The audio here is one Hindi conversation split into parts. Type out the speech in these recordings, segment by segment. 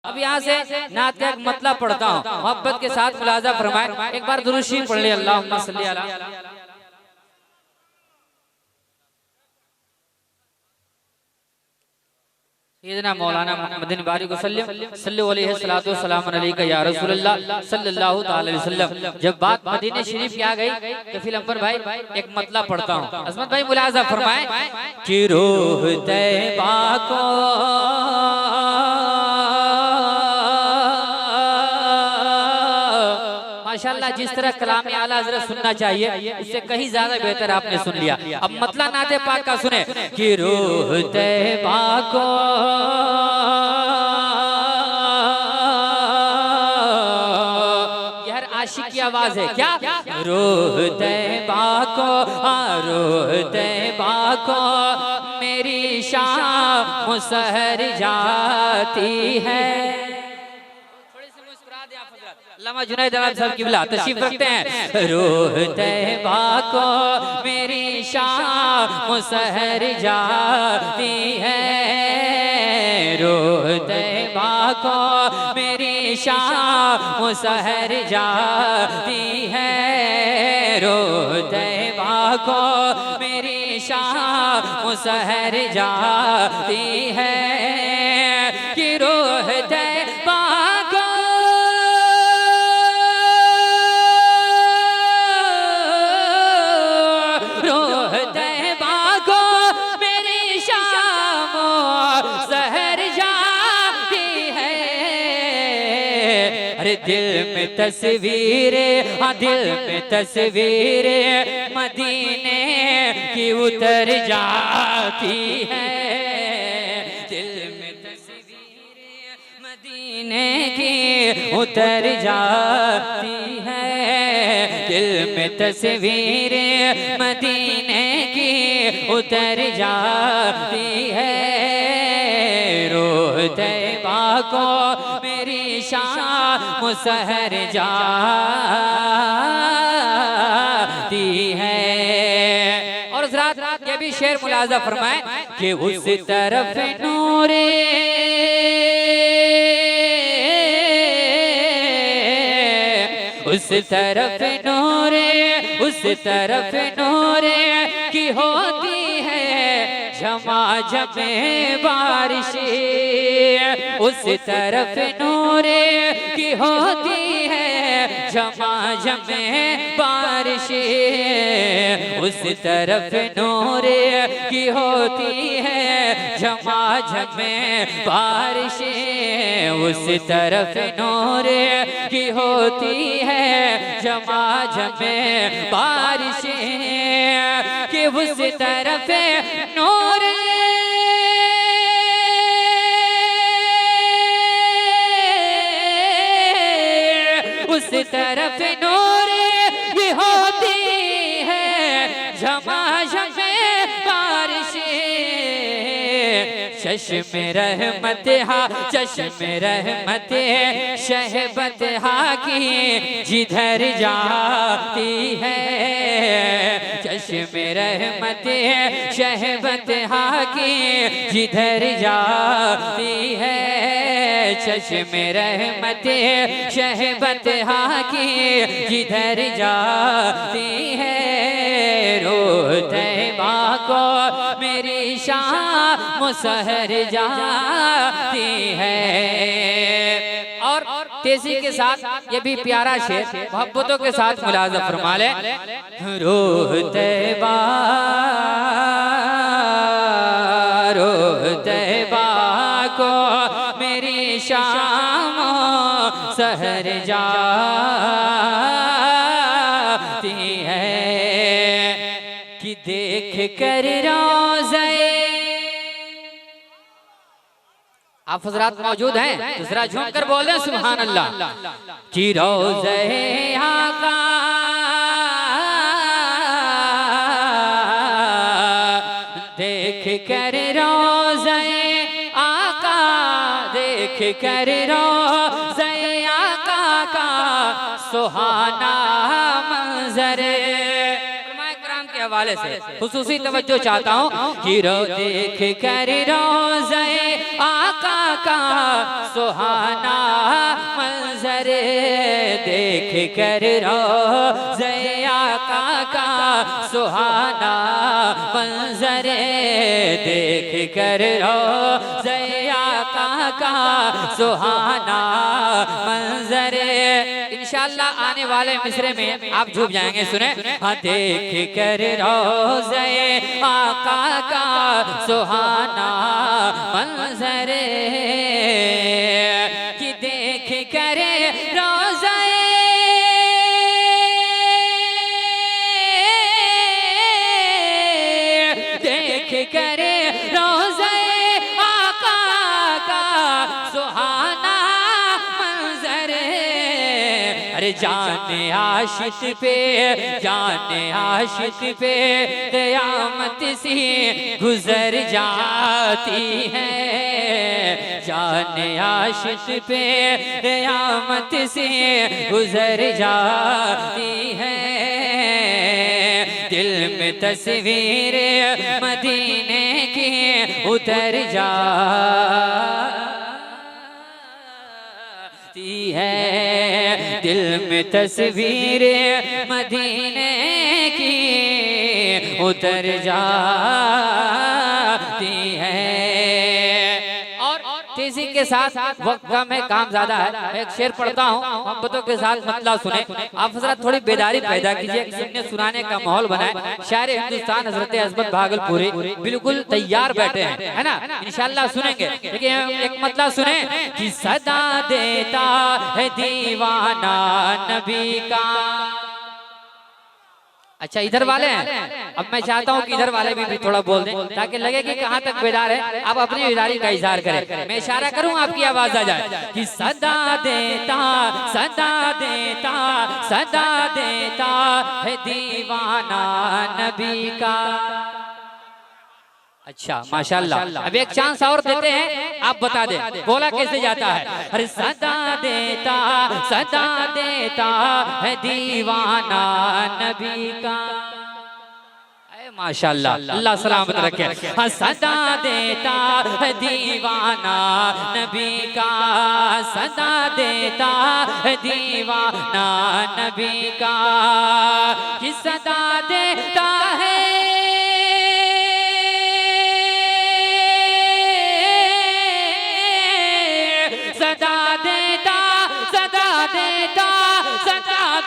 अब यहाँ से नात का एक मतलब पढ़ता हूँ, मोहब्बत के साथ मुलाजा फरमाए। एक बार दुरूद शरीफ पढ़ ले, अल्लाहुम्मा सल्ली अला। सैयदना मौलाना मुहम्मदिन बारिक सल्लल्लाहु अलैहि सल्लतु वस्सलाम अलैका या रसूलल्लाह सल्लल्लाहु ताला अलैहि वसल्लम। जब बात मदीने शरीफ की आ गई तो फिर अंबर भाई एक मतलब पढ़ता हूँ। अजमत भाई मुलाजा फरमाए कि रूह तैयबा को माशाल्लाह जिस तरह कलाम आला हज़रत सुनना चाहिए उससे कहीं ज्यादा बेहतर आपने सुन लिया। अब मतलब नाते पाक का सुने कि रूह तैयबा को ये हर आशिक की आवाज है क्या? रूह तैयबा को, रूह तैयबा को मेरी शाम मुसहर जाती है। अल्लामा जुनैद साहब की बिला तशरीफ रखते हैं। रूह तैयबा को मेरी शाम मुसहर जाती है, रूह तैयबा को मेरी शाम मुसहर जाती है, रूह तैयबा को मेरी शाम मुसहर जाती है कि रूह तैयबा दिल में तस्वीरें, हाँ दिल में तस्वीरें मदीने की उतर जाती है, दिल में तस्वीरें मदीने की उतर जाती है, दिल में तस्वीरें मदीने की उतर जाती है, रूह तैयबा को मेरी शाम मुसहर जाती है। और ज़रा ये भी शेर मुलाजा फरमाए कि उस तरफ नूरे उस तरफ नूरे उस तरफ नूरे की होती है झमाझमे बारिशें, उस तरफ नूरे की होती है झमाझमे बारिशें, उस तरफ नूरे की होती है झमाझमे बारिशें, उस तरफ नूरे की होती है झमाझमे बारिशें कि उस तरफ नूर उस तरफ नूर ये होती है झमाझमे बारिशें, चश्मे रहमत हा चश्मे रहमत शहबत हा की जिधर जाती है, चश्मे रहमत शहबत हा की जिधर जाती है, चश्मे रहमत शहबत हा की जिधर जाती है, रूह तैयबा को मेरी शाम मुसहर जाती है। और तेजी के साथ ये भी प्यारा शेर मोहब्बतों के साथ मुलाजा फरमा ले। रूह तैयबा को मेरी शाम सहर जाती है कि देख कर रोज़े आप हजरात मौजूद हैं तो जरा झूम कर बोले सुभान अल्लाह कि रोज़े आका देख कर रोज़े आका देख कर रोज़े आका का सुहाना मंजर के हवाले से खुसूसी तवज्जो चाहता हूँ कि रो देख कर रोज़े आका का सुहाना मंजर, देख कर रोज़े आका का सुहाना मंजर, देख कर रोज़े आका का सुहाना मंजर। इंशाअल्लाह आने वाले मिसरे में आप झूम जाएंगे, सुने। हाँ, देख कर रोज़े आका का सुहाना मंजर, कि देख कर रोज़े देख कर रोज़े आका का सुहाना मंजर। अरे जाने आशिक पे, जाने आशिक पे क़यामत सी गुजर जाती है, जाने आशिक पे क़यामत सी गुजर जाती है। दिल में तस्वीर मदीने की उतर जाती है, दिल में तस्वीर मदीने की उतर जाती है। और तेजी के साथ वक्त कम है, काम ज्यादा है, मैं एक शेर पढ़ता हूँ, मोहब्बतों के साथ मतलब सुने। आप हजरत थोड़ी बेदारी पैदा कीजिए, सुनने सुनाने का माहौल बनाए। शायर हिंदुस्तान हजरत अज़मत भागलपुरी बिल्कुल तैयार बैठे हैं, है ना, इंशाअल्लाह सुनेंगे। देखिए एक मतलब सुने कि सदा देता है दीवाना नबी का। अच्छा, इधर वाले हैं, अब मैं चाहता हूँ कि इधर वाले भी थोड़ा बोल दें ताकि लगे कि कहाँ तक बेदार है। आप अपनी बेदारी का इजहार करें, मैं इशारा करूँ आपकी आवाज आ जाए कि सदा देता, सदा देता, सदा देता है दीवाना नबी का। अच्छा माशाल्लाह, अब एक चांस और देते हैं, आप बता दें बोला कैसे जाता है। अरे सदा देता, सदा देता है दीवाना नबी का। माशाल्लाह, अल्लाह सलामत रखे। हाँ, सदा देता है दीवाना नबी का, सदा देता है दीवाना नबी का, कि सदा देता है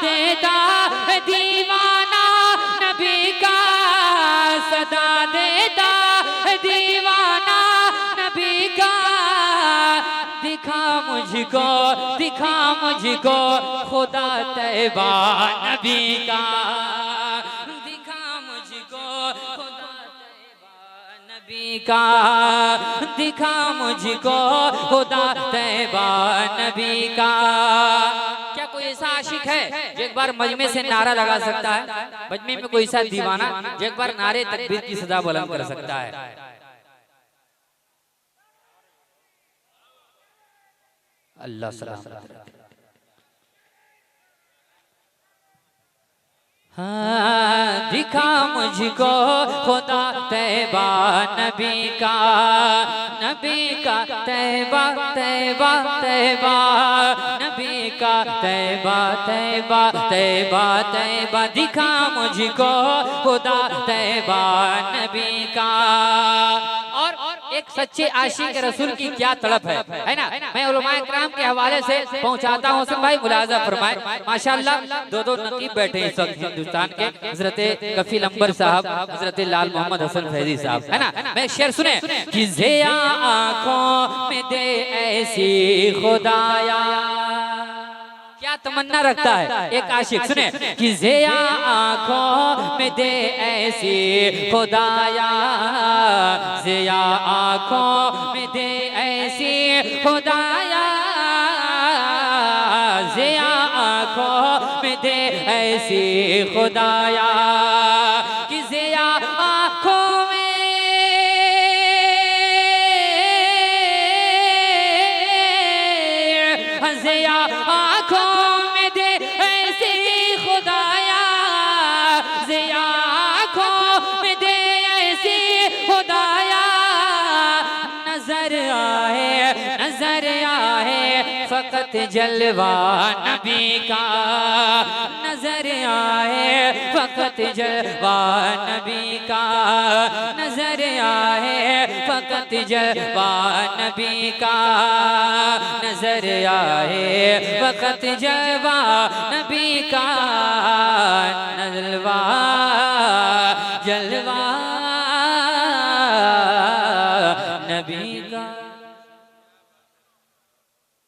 देता है दीवाना नबी का, सदा देता है दीवाना नबी का। दिखा मुझको, दिखा मुझको खुदा तैबा नबी का, दिखा मुझको खुदा तैबा नबी का, दिखा मुझको खुदा तैबा नबी का। क्या कोई ऐसा आशिक है जो एक बार मजमे से नारा लगा सकता है? मजमे में कोई ऐसा दीवाना जो एक बार नारे तकबीर की सदा बुलंद कर सकता है? अल्लाह सलामत। हाँ, दिखा मुझको खुदा तैबा नबी का, नबी का तैबा, तैबा, तैबा नबी का, तैबा, तैबा, तैबा, तैबा। दिखा मुझको खुदा तैबा नबी का। और एक सच्चे आशिक रसूल की क्या तड़प है ना, मैं उलमाए किराम के हवाले से पहुंचाता हूँ। सब भाई मुलाजा फरमाए, माशाल्लाह दो दो नकीब बैठे इस वक्त हिंदुस्तान के, हजरत कफील अंबर साहब, हजरत लाल मोहम्मद हसन फैजी साहब, है ना। मैं शेर सुने कि ज़िया आँखों में दे ऐसी खुदाया, क्या तमन्ना रखता है एक आशिक, सुने कि ज़िया आँखों में दे ऐसी खुदाया, ज़िया आँखों में दे ऐसी खुदाया, ज़िया आँखों में दे ऐसी खुदाया, कि ज़िया आँखों में, ज़िया आँखों में दे ऐसी खुदाया, ज़िया आँखों फकत जलवा नबी का नजर आए, फकत जलवा नबी का नजर आए, फकत जलवा नबी का नजर आए, फकत जलवा नबी का